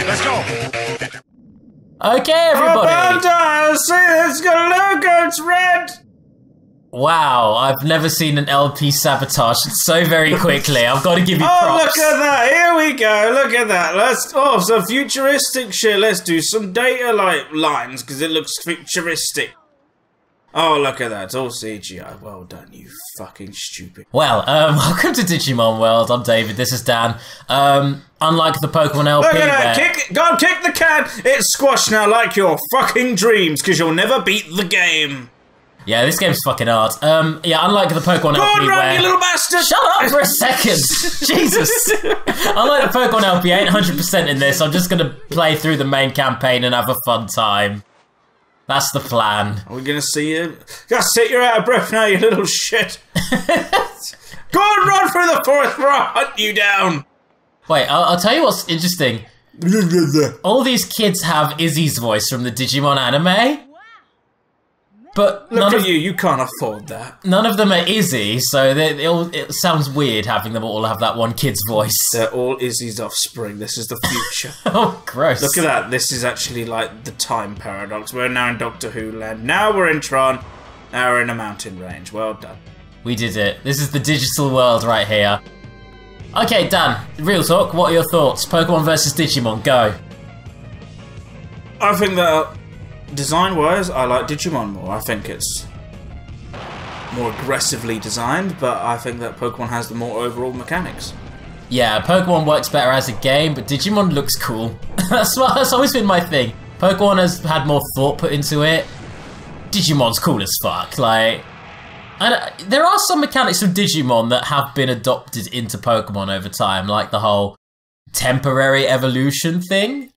let's go. Okay, everybody. Oh, see, it's got a logo, it's red. Wow, I've never seen an LP sabotage so very quickly. I've got to give you props. Oh, look at that. Here we go. Look at that. Some futuristic shit. Let's do some data lines because it looks futuristic. Oh, look at that. It's all CGI. Well done, you fucking stupid. Well, welcome to Digimon World. I'm David. This is Dan. Unlike the Pokemon LP, look at that. Go and kick the can. It's squashed now like your fucking dreams because you'll never beat the game. Yeah, this game's fucking hard. Yeah, unlike the Pokemon Go LP on, where... you little bastard! Shut up for a second! Jesus! Unlike the Pokemon LP, I ain't 100% in this. I'm just gonna play through the main campaign and have a fun time. That's the plan. Are we gonna see you? Just sit, you're out of breath now, you little shit. Go on, run through the forest before I hunt you down! Wait, I'll tell you what's interesting. All these kids have Izzy's voice from the Digimon anime. But look at you can't afford that. None of them are Izzy, so it sounds weird having them all have that one kid's voice. They're all Izzy's offspring. This is the future. Oh, gross. Look at that. This is actually like the time paradox. We're now in Doctor Who land. Now we're in Tron. Now we're in a mountain range. Well done. We did it. This is the digital world right here. Okay, Dan, real talk. What are your thoughts? Pokemon versus Digimon, go. I think that... design-wise, I like Digimon more. I think it's more aggressively designed, but I think that Pokemon has the more overall mechanics. Yeah, Pokemon works better as a game, but Digimon looks cool. That's always been my thing. Pokemon has had more thought put into it. Digimon's cool as fuck. Like, there are some mechanics of Digimon that have been adopted into Pokemon over time, like the whole temporary evolution thing.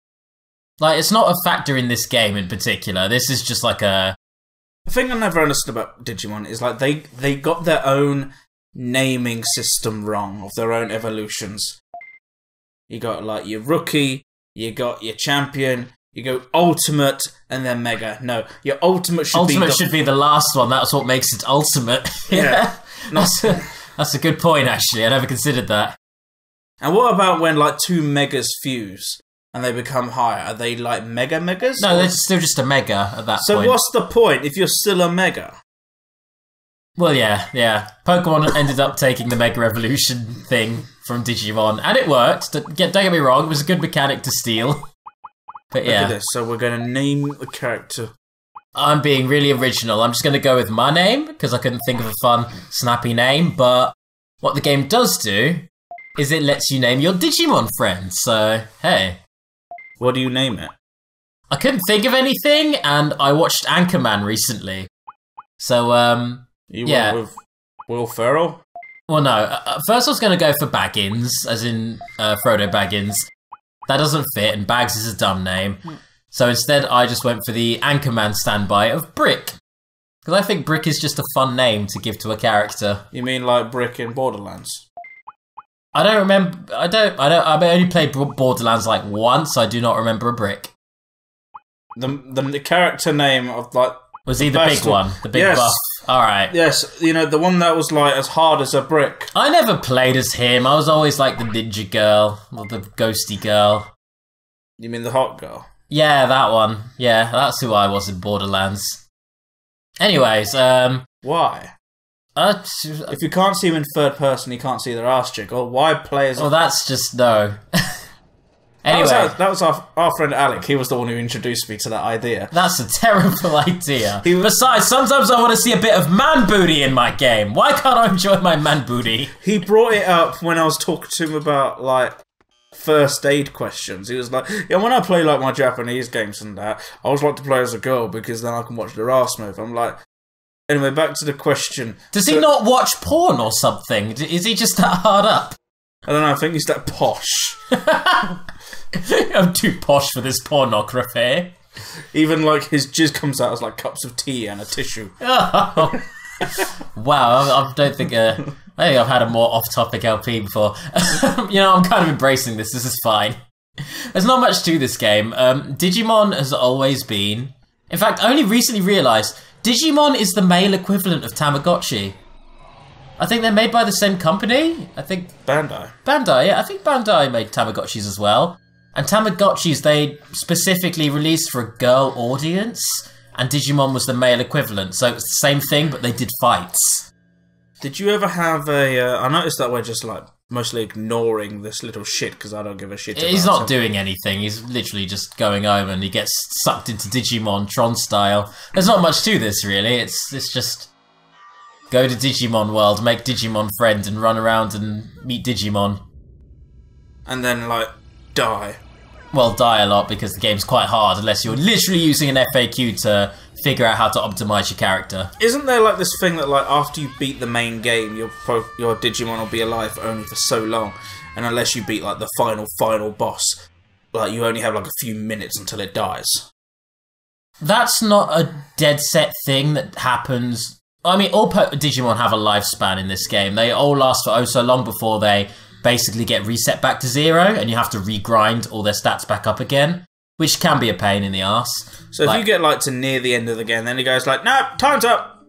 Like, it's not a factor in this game in particular. This is just like a... The thing I never understood about Digimon is, like, they got their own naming system wrong of their own evolutions. You got, like, your Rookie, you got your Champion, you go Ultimate, and then Mega. No, your Ultimate should be the last one. That's what makes it Ultimate. Yeah. That's a good point, actually. I never considered that. And what about when, like, two Megas fuse? And they become higher. Are they like Megas? No, they're still just a Mega at that point. So what's the point if you're still a Mega? Well, yeah. Pokemon ended up taking the Mega Evolution thing from Digimon, and it worked. Don't get me wrong, it was a good mechanic to steal. But yeah. Look at this. So we're going to name the character. I'm being really original. I'm just going to go with my name, because I couldn't think of a fun, snappy name. But what the game does do is it lets you name your Digimon friends. So, hey. What do you name it? I couldn't think of anything, and I watched Anchorman recently. So, you yeah. went with Will Ferrell? Well, no. First I was going to go for Baggins, as in Frodo Baggins. That doesn't fit, and Bags is a dumb name. So instead, I just went for the Anchorman standby of Brick. Because I think Brick is just a fun name to give to a character. You mean like Brick in Borderlands? I don't remember. I only played Borderlands like once. I do not remember a Brick. The character name of like was he the big one? The big buff. All right. Yes, you know the one that was like as hard as a brick. I never played as him. I was always like the ninja girl or the ghosty girl. You mean the hot girl? Yeah, that one. Yeah, that's who I was in Borderlands. Anyways, why? If you can't see them in third person, you can't see their ass jiggle. Why play as... Well, that's just no. Anyway. That was our friend Alec. He was the one who introduced me to that idea. That's a terrible idea. Besides, sometimes I want to see a bit of man booty in my game. Why can't I enjoy my man booty? He brought it up when I was talking to him about, like, first aid questions. He was like, yeah, when I play, like, my Japanese games and that, I always like to play as a girl because then I can watch their ass move. I'm like... Anyway, back to the question. Does he not watch porn or something? Is he just that hard up? I don't know, I think he's that posh. I'm too posh for this pornography. Even, like, his jizz comes out as, like, cups of tea and a tissue. Oh. Wow, I don't think... I think I've had a more off-topic LP before. You know, I'm kind of embracing this. This is fine. There's not much to this game. Digimon has always been... In fact, I only recently realised... Digimon is the male equivalent of Tamagotchi. I think they're made by the same company. I think... Bandai. Bandai, yeah. I think Bandai made Tamagotchis as well. And Tamagotchis, they specifically released for a girl audience, and Digimon was the male equivalent, so it's the same thing, but they did fights. Did you ever have a... I noticed that we're just, like, mostly ignoring this little shit, because I don't give a shit about He's not doing anything, he's literally just going home, and he gets sucked into Digimon, Tron style. There's not much to this, really, it's just... Go to Digimon World, make Digimon friends, and run around and meet Digimon. And then, like, die. Well, die a lot, because the game's quite hard, unless you're literally using an FAQ to figure out how to optimize your character. Isn't there, like, this thing that, like, after you beat the main game, your Digimon will be alive only for so long, and unless you beat, like, the final boss, like, you only have, like, a few minutes until it dies? That's not a dead set thing that happens... I mean, all Digimon have a lifespan in this game. They all last for oh so long before they basically get reset back to 0, and you have to regrind all their stats back up again, which can be a pain in the arse. So if you get, like, to near the end of the game, then it goes like, no, time's up!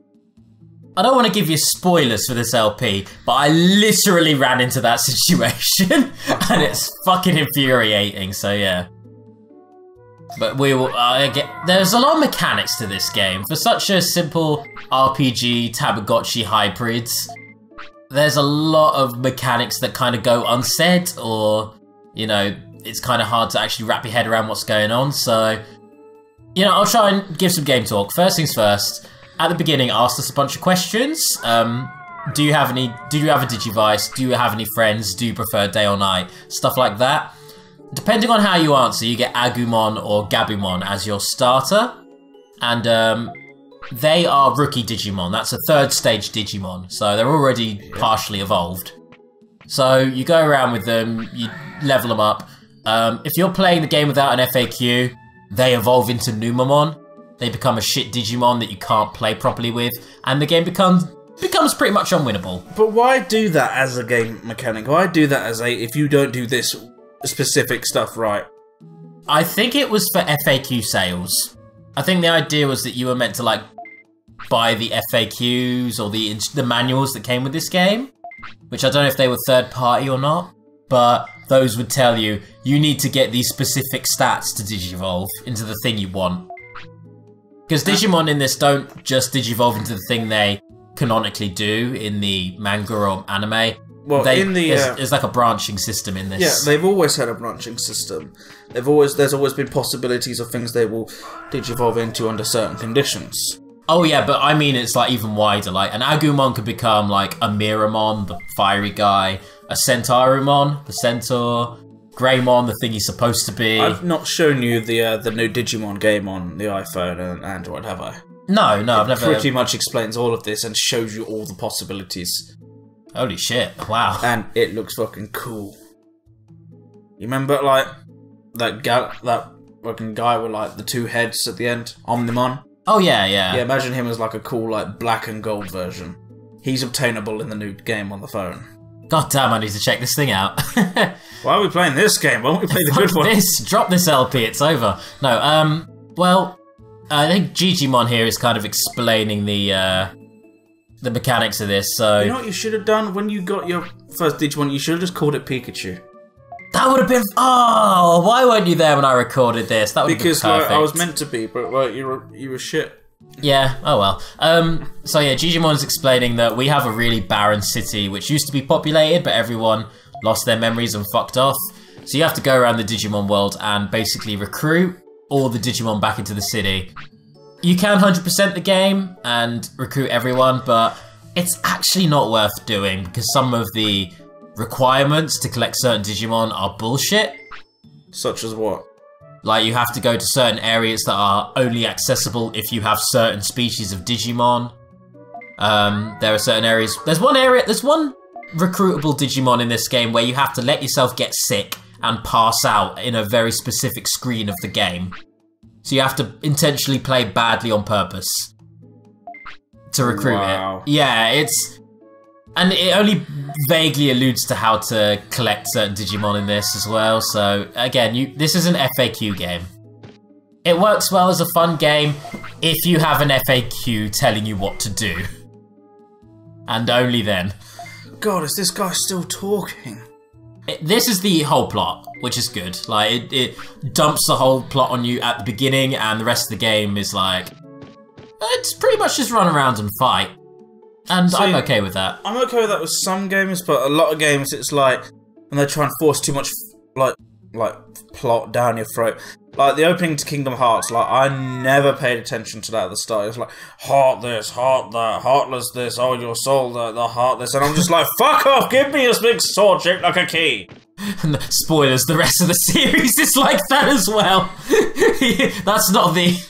I don't want to give you spoilers for this LP, but I literally ran into that situation, and it's fucking infuriating, so yeah. But we will there's a lot of mechanics to this game. For such a simple RPG Tamagotchi hybrids, there's a lot of mechanics that kind of go unsaid, or, you know, it's kind of hard to actually wrap your head around what's going on. So, you know, I'll try and give some game talk. First things first, at the beginning, asked us a bunch of questions. Do you have a Digivice? Do you have any friends? Do you prefer day or night? Stuff like that. Depending on how you answer, you get Agumon or Gabumon as your starter. And they are rookie Digimon. That's a 3rd stage Digimon. So they're already partially evolved. So you go around with them, you level them up. If you're playing the game without an FAQ, they evolve into Numamon. They become a shit Digimon that you can't play properly with. And the game becomes pretty much unwinnable. But why do that as a game mechanic? Why do that as if you don't do this specific stuff right? I think it was for FAQ sales. I think the idea was that you were meant to, like, buy the FAQs or the manuals that came with this game, which I don't know if they were third party or not, but those would tell you, you need to get these specific stats to Digivolve into the thing you want. Because Digimon in this don't just Digivolve into the thing they canonically do in the manga or anime. Well, there's like a branching system in this. Yeah, they've always had a branching system. There's always been possibilities of things they will Digivolve into under certain conditions. Oh yeah, but I mean it's like even wider. Like an Agumon could become like a Miramon, the fiery guy, a Centaurumon, the centaur, Greymon, the thing he's supposed to be. I've not shown you the new Digimon game on the iPhone and Android, have I? No, I've never. Pretty much explains all of this and shows you all the possibilities. Holy shit, wow. And it looks fucking cool. You remember, like, that fucking guy with, like, the 2 heads at the end? Omnimon? Oh, yeah. Yeah, imagine him as, like, a cool, like, black and gold version. He's obtainable in the new game on the phone. God damn, I need to check this thing out. Why are we playing this game? Why don't we play the good one? Drop this LP, it's over. No, well, I think Digimon here is kind of explaining the mechanics of this, so... You know what you should have done? When you got your first Digimon, you should have just called it Pikachu. That would have been... Oh, why weren't you there when I recorded this? That would have been perfect. Because I was meant to be, but like, you were shit. Yeah, oh well. So yeah, Digimon's explaining that we have a really barren city, which used to be populated, but everyone lost their memories and fucked off. So you have to go around the Digimon world and basically recruit all the Digimon back into the city. You can 100% the game and recruit everyone, but it's actually not worth doing because some of the requirements to collect certain Digimon are bullshit. Such as what? Like, you have to go to certain areas that are only accessible if you have certain species of Digimon. There are certain areas... There's one recruitable Digimon in this game where you have to let yourself get sick and pass out in a very specific screen of the game. So you have to intentionally play badly on purpose to recruit it. Yeah, it's... And it only vaguely alludes to how to collect certain Digimon in this as well. So, again, this is an FAQ game. It works well as a fun game if you have an FAQ telling you what to do. And only then. God, is this guy still talking? This is the whole plot, which is good. Like, it dumps the whole plot on you at the beginning, and the rest of the game is like, it's pretty much just run around and fight. And see, I'm okay with that. I'm okay with that with some games, but a lot of games it's like, when they try and force too much, like plot down your throat. Like, the opening to Kingdom Hearts, like, I never paid attention to that at the start. It was like, heart this, heart that, heartless this, oh, your soul, the heart this. And I'm just like, fuck off, give me a big sword shaped like a key. Spoilers, the rest of the series is like that as well. That's not the...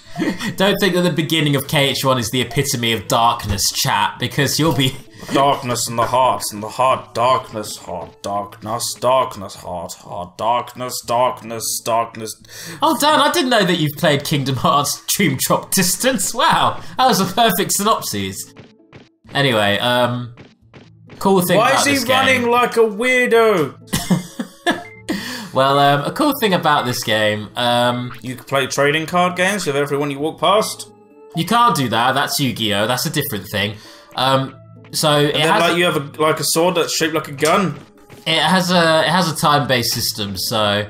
Don't think that the beginning of KH1 is the epitome of darkness, chat, because you'll be... Darkness in the heart, darkness, heart, darkness, darkness, heart, darkness, darkness, darkness. Oh, Dan, I didn't know that you've played Kingdom Hearts Dream Drop Distance. Wow, that was a perfect synopsis. Anyway, cool thing about this game... Why is he running like a weirdo? Well, a cool thing about this game... you can play trading card games with everyone you walk past? You can't do that, that's Yu-Gi-Oh! That's a different thing. So it has like you have a sword that's shaped like a gun. It has a time-based system. So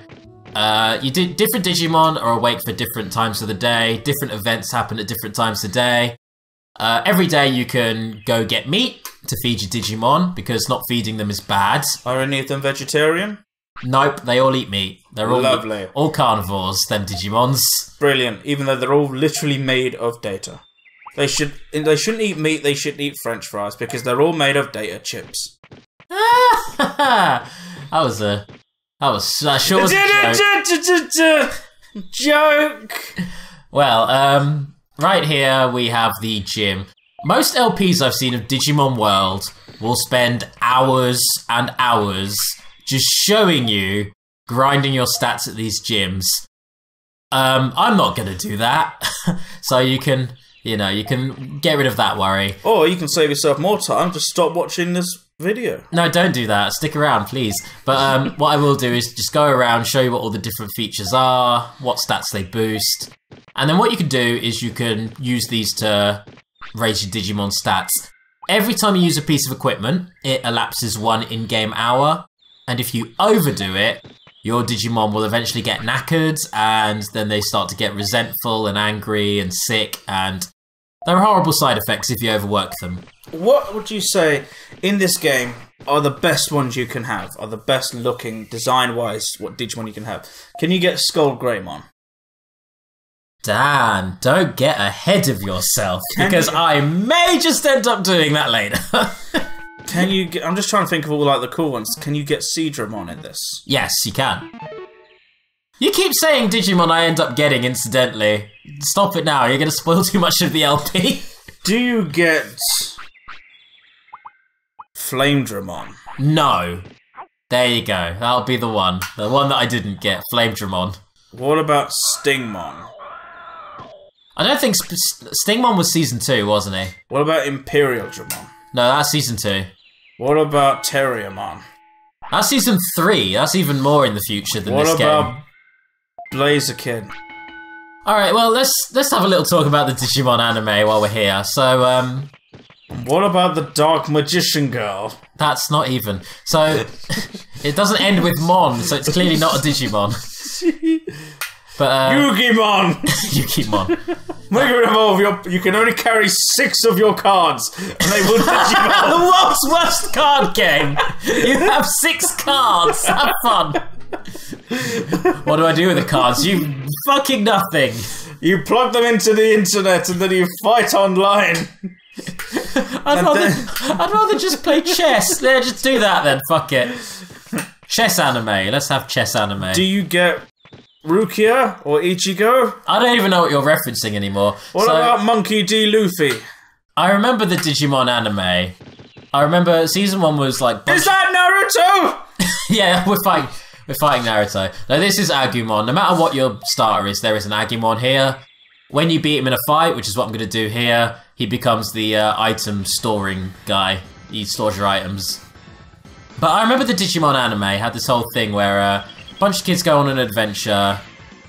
different Digimon are awake for different times of the day. Different events happen at different times of the day. Every day you can go get meat to feed your Digimon because not feeding them is bad. Are any of them vegetarian? Nope, they all eat meat. They're all lovely. All carnivores. Them Digimons. Brilliant. Even though they're all literally made of data. They shouldn't eat meat, they should eat French fries because they're all made of data chips. That was sure was a joke. Well, right here we have the gym. Most LPs I've seen of Digimon World will spend hours and hours just showing you grinding your stats at these gyms. I'm not gonna do that. So you can get rid of that worry. Or you can save yourself more time, just stop watching this video. No, don't do that. Stick around, please. But what I will do is just go around, show you what all the different features are, what stats they boost. And then what you can do is you can use these to raise your Digimon stats. Every time you use a piece of equipment, it elapses 1 in-game hour. And if you overdo it, your Digimon will eventually get knackered, and then they start to get resentful and angry and sick, and there are horrible side effects if you overwork them. What would you say in this game are the best ones you can have? Are the best looking, design-wise, what Digimon you can have? Can you get Skull Greymon? Dan, don't get ahead of yourself, because I may just end up doing that later. Can you get... I'm just trying to think of all like the cool ones. Can you get Seadramon in this? Yes, you can. You keep saying Digimon I end up getting, incidentally. Stop it now, you're going to spoil too much of the LP. Do you get... Flamedramon? No. There you go, that'll be the one. The one that I didn't get, Flamedramon. What about Stingmon? I don't think Stingmon was Season 2, wasn't he? What about Imperial Dramon? No, that's Season 2. What about Terriermon? That's Season 3. That's even more in the future than this game. What about Blaziken? Alright, well, let's have a little talk about the Digimon anime while we're here. So, what about the Dark Magician Girl? That's not even. So, it doesn't end with Mon, so it's clearly not a Digimon. But, Yugimon! Yugimon. Make it evolve, you can only carry 6 of your cards, and they will Digimon. The world's worst card game! You have 6 cards, have fun! What do I do with the cards? You fucking nothing! You plug them into the internet, and then you fight online. I'd rather just play chess. Yeah, just do that then, fuck it. Chess anime, let's have chess anime. Do you get... Rukia or Ichigo? I don't even know what you're referencing anymore. What about Monkey D. Luffy? I remember the Digimon anime. I remember Season 1 was like... Is that Naruto? Yeah, we're fighting Naruto. No, this is Agumon. No matter what your starter is, there is an Agumon here. When you beat him in a fight, which is what I'm going to do here, he becomes the item storing guy. He stores your items. But I remember the Digimon anime had this whole thing where... bunch of kids go on an adventure,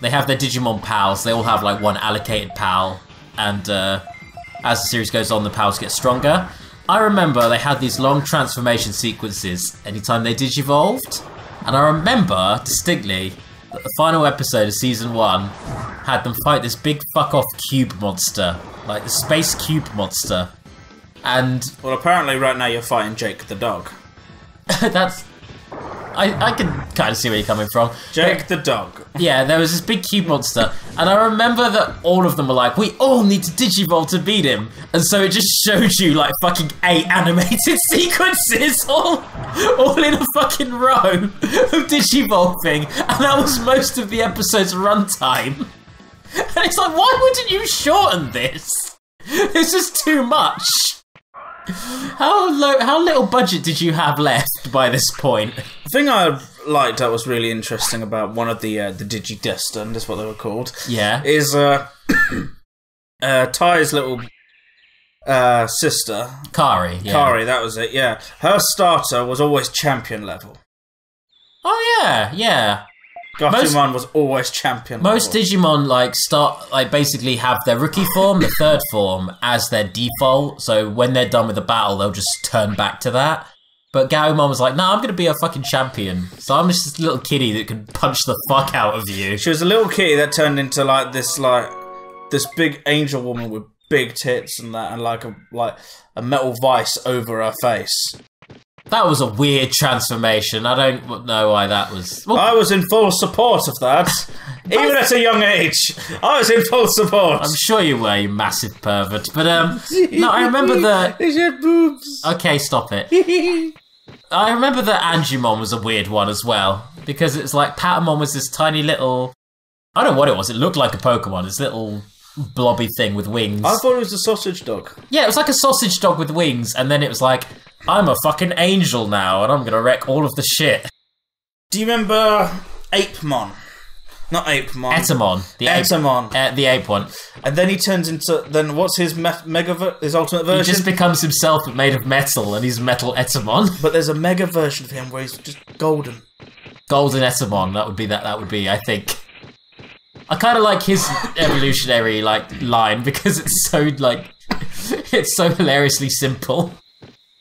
they have their Digimon pals, they all have like one allocated pal, and as the series goes on, the pals get stronger. I remember they had these long transformation sequences anytime they digivolved, And I remember distinctly that the final episode of season 1 had them fight this big fuck off cube monster, like the space cube monster. And well, apparently right now you're fighting Jake the dog. that's... I can kind of see where you're coming from. Jake the dog. Yeah, there was this big cube monster, and I remember that all of them were like, we all need to Digivolve to beat him. And so it just showed you like fucking 8 animated sequences all in a fucking row of Digivolving, and that was most of the episode's runtime. And it's like, why wouldn't you shorten this? This is too much. How little budget did you have left by this point? The thing I liked that was really interesting about one of the Digidestin, that's what they were called. Yeah. Is Ty's little sister. Kari. Yeah. Kari, that was it. Yeah, her starter was always champion level. Oh yeah, yeah. Digimon was always champion level. Most Digimon basically have their rookie form, the third form, as their default. So when they're done with the battle, they'll just turn back to that. But Gabumon was like, "No, I'm gonna be a fucking champion. So I'm just this little kitty that can punch the fuck out of you." She was a little kitty that turned into this big angel woman with big tits and that, and like a metal vice over her face. That was a weird transformation. I don't know why that was. Well, I was in full support of that. Even at a young age, I was in full support. I'm sure you were, you massive pervert. But no, I remember that. They had boobs. Okay, stop it. I remember that Angemon was a weird one as well, because it's like Patamon was this tiny little. I don't know what it was. It looked like a Pokemon. This little blobby thing with wings. I thought it was a sausage dog. Yeah, it was like a sausage dog with wings, and then it was like, I'm a fucking angel now, and I'm gonna wreck all of the shit. Do you remember Apemon? Not Apemon. Etamon. The ape one. And then he turns into... Then what's his his ultimate version? He just becomes himself but made of metal, and he's Metal Etamon. But there's a mega version of him where he's just golden. Golden Etamon, that would be, I think. I kind of like his evolutionary, line, because it's so, it's so hilariously simple.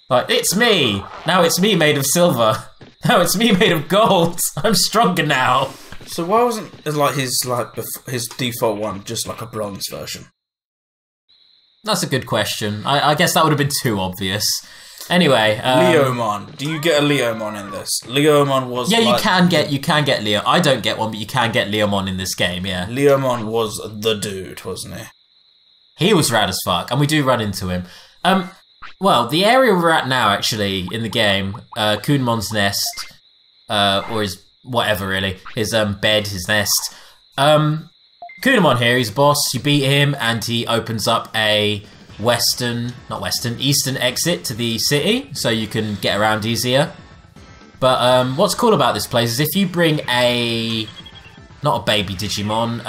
Like, it's me! Now it's me made of silver. Now it's me made of gold. I'm stronger now. So why wasn't his default one just like a bronze version? That's a good question. I guess that would have been too obvious. Anyway, Leomon. Do you get a Leomon in this? Leomon was you can get Leo. I don't get one, but you can get Leomon in this game. Yeah. Leomon was the dude, wasn't he? He was rad as fuck, and we do run into him. Well, the area we're at now, actually, in the game, Kunemon's nest, or his whatever, really, his bed, his nest. Kunemon here, he's a boss. You beat him, and he opens up a eastern exit to the city, so you can get around easier. But what's cool about this place is if you bring not a baby Digimon,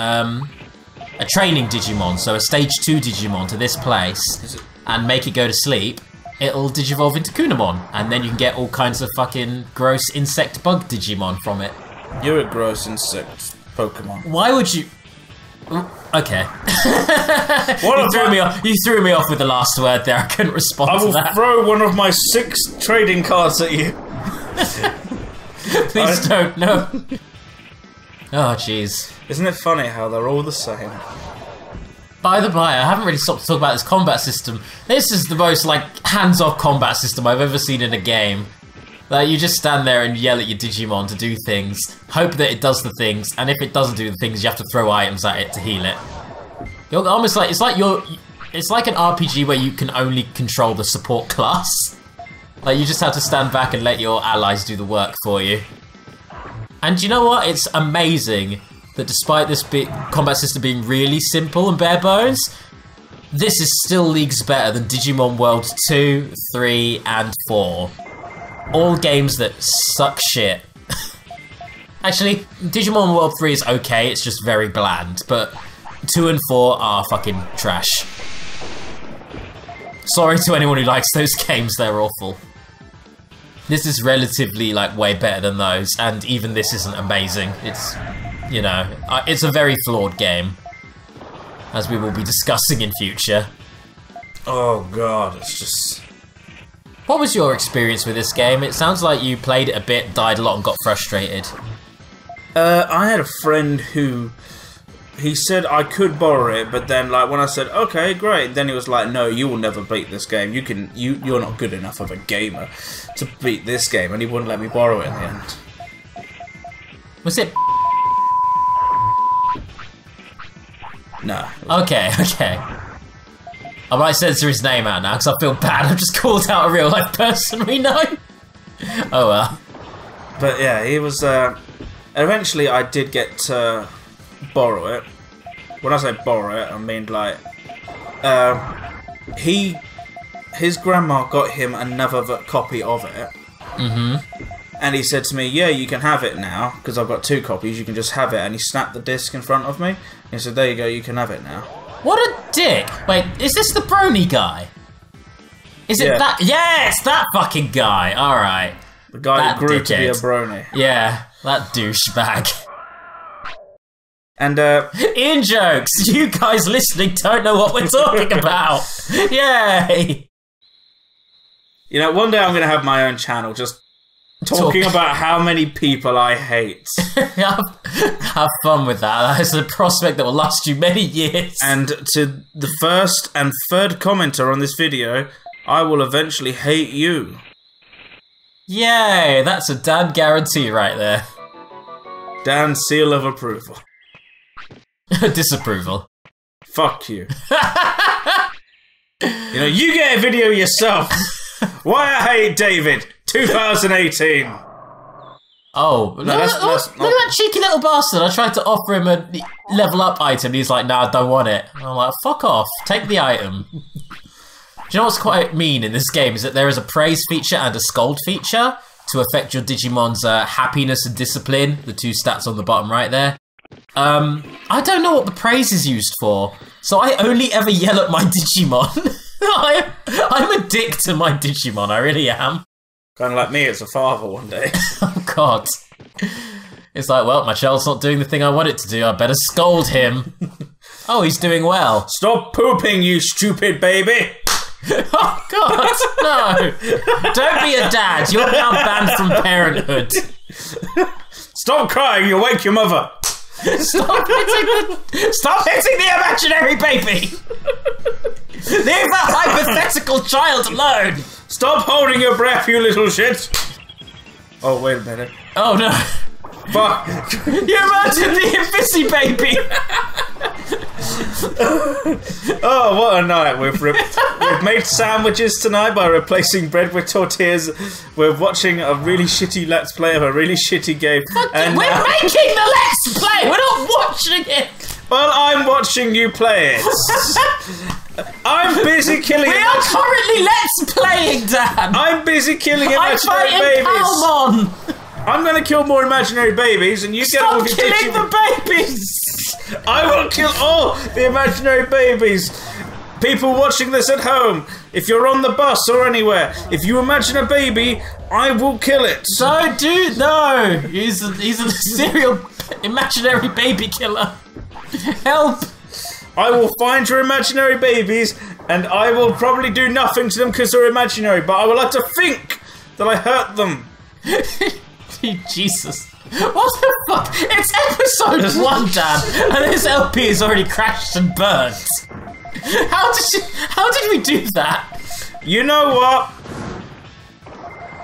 a training Digimon, so a stage 2 Digimon to this place, and make it go to sleep, it'll Digivolve into Kunemon, and then you can get all kinds of fucking gross insect bug Digimon from it. You're a gross insect Pokemon. Why would you... Okay. You threw me off with the last word there. I couldn't respond to that. I will throw one of my 6 trading cards at you. Please don't, no. Oh, jeez. Isn't it funny how they're all the same? By the by, I haven't really stopped to talk about this combat system. This is the most, hands-off combat system I've ever seen in a game. Like, you just stand there and yell at your Digimon to do things, hope that it does the things, and if it doesn't do the things, you have to throw items at it to heal it. You're almost like, it's like an RPG where you can only control the support class. Like, you just have to stand back and let your allies do the work for you. And you know what? It's amazing that despite this combat system being really simple and bare bones, this is still leagues better than Digimon World 2, 3, and 4. All games that suck shit. Actually, Digimon World 3 is okay, it's just very bland, but 2 and 4 are fucking trash. Sorry to anyone who likes those games, they're awful. This is relatively, way better than those, and even this isn't amazing. It's, it's a very flawed game, as we will be discussing in future. Oh god, it's just... What was your experience with this game? It sounds like you played it a bit, died a lot, and got frustrated. I had a friend who... He said I could borrow it, but then, like, when I said, okay, great, then he was like, no, you will never beat this game. You're not good enough of a gamer to beat this game, and he wouldn't let me borrow it in the end. Was it... No. Okay. I might censor his name out now, because I feel bad. I've just called out a real-life person we know. Oh, well. But, yeah, he was, eventually I did get to borrow it. When I say borrow it, I mean, like, his grandma got him another copy of it. Mm-hmm. And he said to me, yeah, you can have it now, because I've got 2 copies, you can just have it. And he snapped the disc in front of me, and he said, there you go, you can have it now. What a dick! Wait, is this the brony guy? Is it that? Yes, that fucking guy, alright. The guy that who grew dickhead. to be a brony. Yeah, that douchebag. And, in jokes! You guys listening don't know what we're talking about! Yay! You know, one day I'm going to have my own channel, just talking about how many people I hate. Have fun with that. That is a prospect that will last you many years. And to the first and third commenter on this video, I will eventually hate you. Yay! That's a Dan guarantee right there. Dan, seal of approval. Disapproval. Fuck you. You know, you get a video yourself. Why I hate David, 2018. Oh, look at that cheeky little bastard. I tried to offer him a level up item, and he's like, nah, I don't want it. And I'm like, fuck off, take the item. Do you know what's quite mean in this game is that there is a praise feature and a scold feature to affect your Digimon's happiness and discipline, the 2 stats on the bottom right there. I don't know what the praise is used for, so I only ever yell at my Digimon. I'm a dick to my Digimon, I really am. Kind of like me as a father one day. Oh god. It's like, well, my child's not doing the thing I want it to do, I better scold him. Oh, he's doing well. Stop pooping, you stupid baby! Oh god, no! Don't be a dad, you're now banned from parenthood. Stop crying, you'll wake your mother! Stop hitting the imaginary baby! Leave that hypothetical child alone! Stop holding your breath, you little shit! Oh, wait a minute. Oh no. Fuck! You murdered the Invisi baby! Oh, what a night. We've made sandwiches tonight by replacing bread with tortillas. We're watching a really shitty Let's Play of a really shitty game. And we're making the Let's Play! We're not watching it! Well, I'm watching you play it. I'm busy killing We are currently Let's Playing, Dan! I'm busy killing imaginary babies. Palmon! I'm gonna kill more imaginary babies and you get all Stop killing the babies! I will kill all the imaginary babies. People watching this at home, if you're on the bus or anywhere, if you imagine a baby, I will kill it. No, dude, no! He's a serial imaginary baby killer. Help! I will find your imaginary babies and I will probably do nothing to them because they're imaginary, but I will have to think that I hurt them. Jesus. What the fuck? It's episode 1, Dan, and this LP is already crashed and burnt. How did we do that? You know what?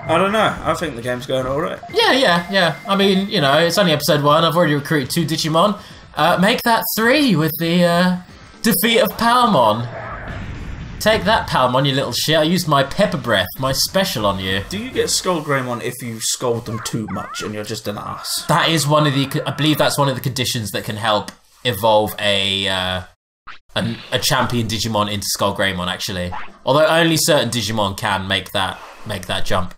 I don't know. I think the game's going alright. Yeah. I mean, you know, it's only episode 1. I've already recruited 2 Digimon. Make that 3 with the defeat of Palmon. Take that, Palmon, you little shit. I used my pepper breath, my special on you. Do you get Scold Greymon if you scold them too much and you're just an ass? That is one of the... I believe that's one of the conditions that can help evolve a champion Digimon into Skull Greymon, actually. Although only certain Digimon can make that jump.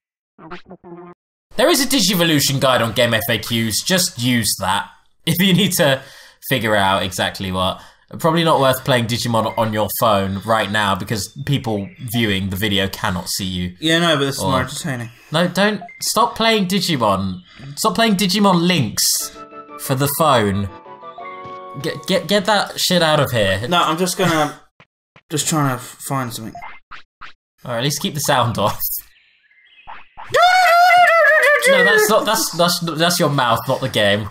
There is a Digivolution guide on Game FAQs. Just use that if you need to figure out exactly what. Probably not worth playing Digimon on your phone right now because people viewing the video cannot see you. Yeah, no, but this is more entertaining. No, don't. Stop playing Digimon. Stop playing Digimon Links for the phone. Get that shit out of here. No, I'm just trying to find something. Or at least keep the sound off. No, that's not. That's your mouth, not the game.